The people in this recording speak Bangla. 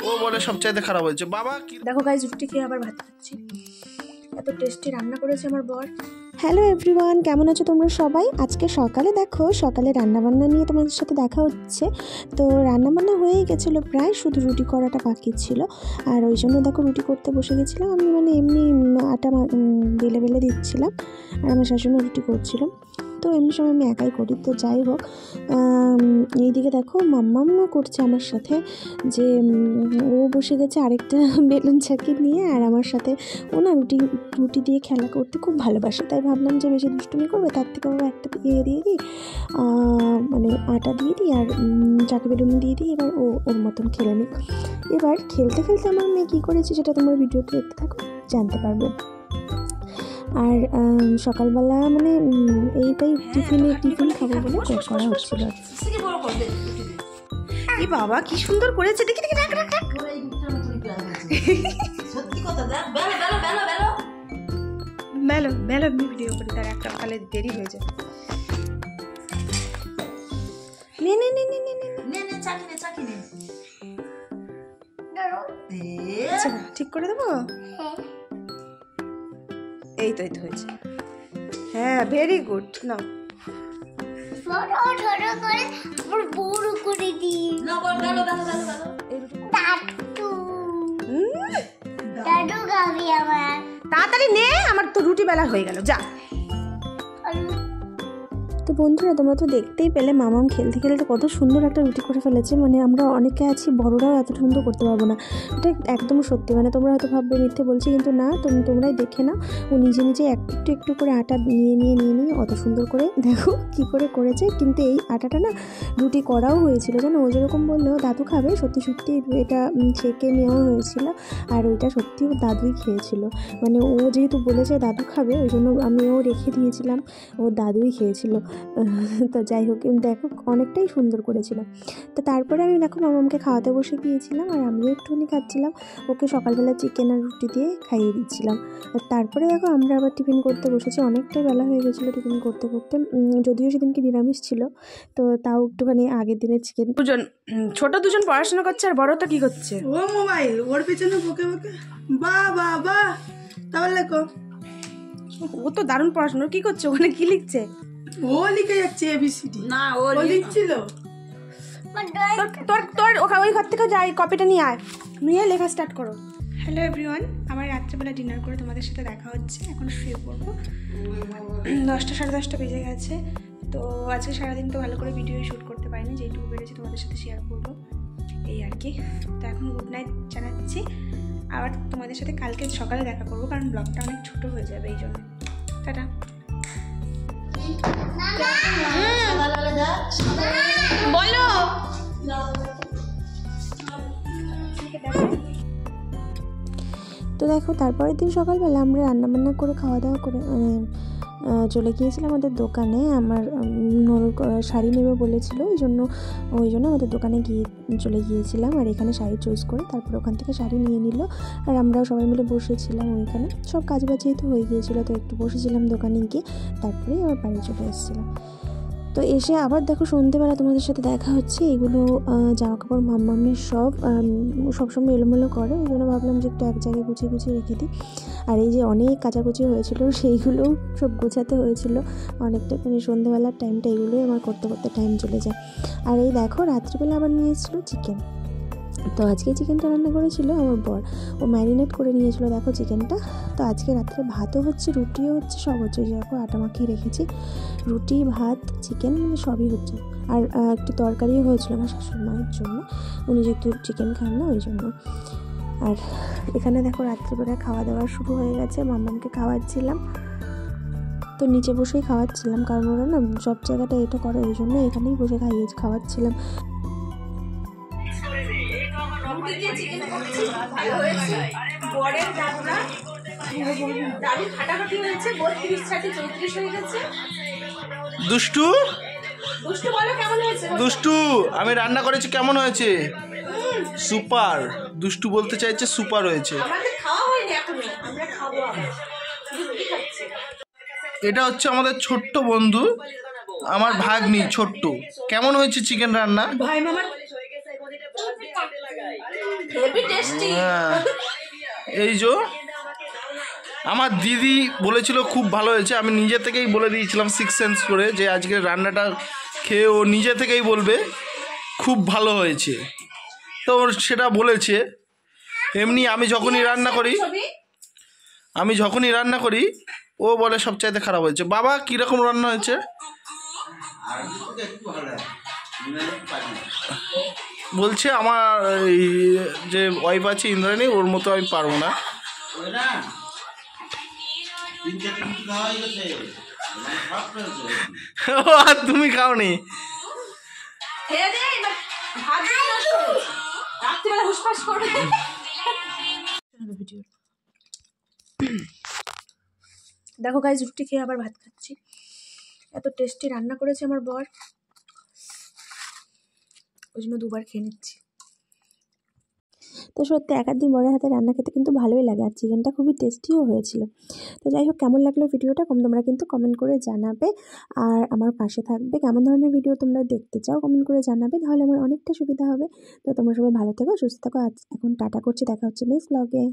ও বলে সবচাইতে খারাপ হয়েছে। বাবা দেখো গাইস, রুটি খেয়ে আবার ভাত খাচ্ছি। এত টেস্টি রান্না করেছে আমার বর। হ্যালো এভরিওয়ান, কেমন আছো তোমরা সবাই? আজকে সকালে দেখো, সকালে রান্নাবান্না নিয়ে তোমাদের সাথে দেখা হচ্ছে। তো রান্নাবান্না হয়েই গেছিলো প্রায়, শুধু রুটি করাটা বাকি ছিল। আর ওই জন্য দেখো রুটি করতে বসে গেছিলাম আমি, মানে এমনি আটা বেলে বেলে দিচ্ছিলাম আর আমার শাশুড়ি রুটি করছিলাম। তো এমনি সময় আমি একাই করি। তো যাই হোক, এইদিকে দেখো মাম্মামও করছে আমার সাথে, যে ও বসে গেছে আরেকটা বেলুন চাকি নিয়ে, আর আমার সাথে ও না রুটি দিয়ে খেলা করতে খুব ভালোবাসে। তাই ভাবলাম যে বেশি দুষ্টুমি করবে, তার থেকে বাবা একটা দিয়ে দিই, মানে আটা দিয়ে দিই আর চাকি বেলুন দিয়ে দিই, এবার ওর মতন খেলে নিই। এবার খেলতে খেলতে আমার মেয়ে কী করেছে সেটা তোমার ভিডিওতে দেখতে থাকো, জানতে পারবে। আর সকালবেলা মানে এইটাই টিফিন খাবো বলে করা হচ্ছিল। এই বাবা কি সুন্দর করেছে, দেখি দেখি রাখ রাখ রাখ। সত্যি কথা, বেলো বেলো বেলো বেলো বেলো বেলো ভিডিও করি, তার একটা কালে দেরি হয়ে যায়। নে নে নে নে নে নে নে চাকি নে চাকি নে। আচ্ছা ঠিক করে দেবো। এই তো হয়েছে। হ্যাঁ ভেরি গুড। নাও ছোট করে বড় করে দিই। না বল বেলো বেলো বেলো বেলো। দাদু গাবি আমার। তাড়াতাড়ি নে, আমার তো রুটি বেলা হয়ে গেল, যা। তো বন্ধুরা, তোমরা তো দেখতেই পেলে মামাম খেলতে খেলতে কত সুন্দর একটা রুটি করে ফেলেছে। মানে আমরা অনেকে আছি বড়রাও এত সুন্দর করতে পারবো না, এটা একদম সত্যি। মানে তোমরা হয়তো ভাববে মিথ্যে বলছি, কিন্তু না, তোমরাই দেখে নাও। ও নিজে নিজে একটু একটু করে আটা নিয়ে অত সুন্দর করে দেখো কি করে করেছে। কিন্তু এই আটাটা না রুটি করাও হয়েছিল, জানো। ও যেরকম বললো দাদু খাবে, সত্যি সত্যি এটা ছেঁকে নেওয়া হয়েছিল, আর ওইটা সত্যি ওর দাদুই খেয়েছিল। মানে ও যেহেতু বলেছে দাদু খাবে, ওই জন্য আমিও রেখে দিয়েছিলাম, ওর দাদুই খেয়েছিল। তো যাই হোক, দেখো অনেকটাই সুন্দর করেছিল। তো তারপরে আমি দেখো মামামকে খাওয়াতে বসে গিয়েছিলাম, আর আমিও একটুখানি খাচ্ছিলাম। ওকে সকালবেলা চিকেন আর রুটি দিয়ে খাইয়ে দিচ্ছিলাম। আর তারপরে দেখো আমরা আবার টিফিন করতে বসেছি। অনেকটাই বেলা হয়ে গেছিলো টিফিন করতে করতে, যদিও সেদিনকে নিরামিষ ছিল, তো তাও একটুখানি আগের দিনের চিকেন। ছোট দুজন পড়াশোনা করছে, আর বড়টা কি করছে? ও মোবাইল ওর পেছনে বকে বকে বা তাহলে ও তো দারুণ পড়াশোনা। কি করছে ওখানে, কি লিখছে? ও লিখে যাচ্ছে এবিসিডি। না ও লিখছিল। তোর ওই ঘর থেকে যাই, কপিটা নিয়ে আয়, নিয়ে লেখা স্টার্ট করো। হ্যালো এভরিওয়ান, আমার রাত্রেবেলা ডিনার করে তোমাদের সাথে দেখা হচ্ছে। এখন শুয়ে পড়বো, 10টা সাড়ে 10টা বেজে গেছে। তো আজকে সারাদিন তো ভালো করে ভিডিও শ্যুট করতে পারিনি, যেটুকু পেরেছি তোমাদের সাথে শেয়ার করবো, এই আর কি। তো এখন গুড নাইট জানাচ্ছি, আবার তোমাদের সাথে কালকে সকালে দেখা করবো, কারণ ব্লগটা অনেক ছোটো হয়ে যাবে এই জন্য। টাটা। বলো। তো দেখো তারপরের দিন সকালবেলা আমরা রান্নাবান্না করে খাওয়া দাওয়া করে চলে গিয়েছিলাম আমাদের দোকানে। আমার শাড়ি নেবে বলেছিল, ওই জন্য আমাদের দোকানে চলে গিয়েছিলাম, আর এখানে শাড়ি চয়েস করে তারপর ওখান থেকে শাড়ি নিয়ে নিল। আর আমরাও সবাই মিলে বসেছিলাম ওইখানে, সব কাজবাজি তো হয়ে গিয়েছিলো, তো একটু বসেছিলাম দোকানে গিয়ে, তারপরেই আবার বাড়ি চলে এসেছিলাম। তো এসে আবার দেখো সন্ধ্যেবেলা তোমাদের সাথে দেখা হচ্ছে। এগুলো জামা কাপড় মাম্মামের সবসময় এলোমেলো করে, ওই জন্য ভাবলাম যে একটু এক জায়গায় গুছিয়ে রেখে দিই। আর এই যে অনেক কাচাকুচি হয়েছিল, সেইগুলোও সব গোছাতে হয়েছিল অনেকটা। মানে সন্ধ্যেবেলার টাইমটা এগুলোই আমার করতে করতে টাইম চলে যায়। আর এই দেখো রাত্রিবেলা আবার নিয়ে এসেছিলো চিকেন। তো আজকে চিকেনটা রান্না করেছিল আমার বর, ও ম্যারিনেট করে নিয়েছিল দেখো চিকেনটা। তো আজকে রাত্রে ভাতও হচ্ছে, রুটিও হচ্ছে, সব হচ্ছে। যেরকম আটা মাখিয়ে রেখেছি, রুটি ভাত চিকেন মানে সবই হচ্ছে। আর একটু তরকারিও হয়েছিল আমার শাশুড়ি মায়ের জন্য, উনি যেহেতু চিকেন খান না ওই জন্য। আর এখানে দেখো রাত্রিবেলা খাওয়া দাওয়া শুরু হয়ে গেছে, মাম্মামকে খাওয়াচ্ছিলাম। তো নিচে বসেই খাওয়াচ্ছিলাম, কারণ ওরা না সব জায়গাটা এটা করে, ওই জন্য এখানেই বসে খাওয়াচ্ছিলাম। দুষ্টু দুষ্টু আমি রান্না করেছি, কেমন হয়েছে? সুপার। দুষ্টু বলতে চাইছে সুপার হয়েছে। এটা হচ্ছে আমাদের ছোট্ট বন্ধু, আমার ভাগ্নি ছোট্ট। কেমন হয়েছে চিকেন রান্না? ভাই মামা হেভি টেস্টি। হ্যাঁ, এই যে আমার দিদি বলেছিল খুব ভালো হয়েছে, আমি নিজে থেকেই বলে দিয়েছিলাম সিক্স সেন্স করে যে আজকে রান্নাটা খেয়ে ও নিজে থেকেই বলবে খুব ভালো হয়েছে, তো ওর সেটা বলেছে। এমনি আমি যখনই রান্না করি ও বলে সবচাইতে খারাপ হয়েছে। বাবা কীরকম রান্না হয়েছে? বলছে আমার এই যে ওয়াইফ আছে ইন্দ্রাণী, ওর মতো আমি পারবো না। ও আর তুমি খাওনি? খেয়ে দে, এবার ভাত দিয়ে নষ্ট হবে। রাত্রিবেলা হুসপাস করবে। দেখো গাইজ, রুটি খেয়ে আবার ভাত খাচ্ছি। এত টেস্টি রান্না করেছে আমার বর, ওই জন্য দুবার খেয়ে নিচ্ছি। তো সত্যি এক আধ দিন বড়ের হাতে রান্না খেতে কিন্তু ভালোই লাগে, আর চিকেনটা খুবই টেস্টিও হয়েছিল। তো যাই হোক, কেমন লাগলো ভিডিওটা তোমরা কিন্তু কমেন্ট করে জানাবে, আর আমার পাশে থাকবে। কেমন ধরনের ভিডিও তোমরা দেখতে চাও কমেন্ট করে জানাবে, তাহলে আমার অনেকটা সুবিধা হবে। তো তোমরা সবাই ভালো থেকো, সুস্থ থেকো। আজ এখন টাটা করছি, দেখা হচ্ছে নেক্সট ব্লগে।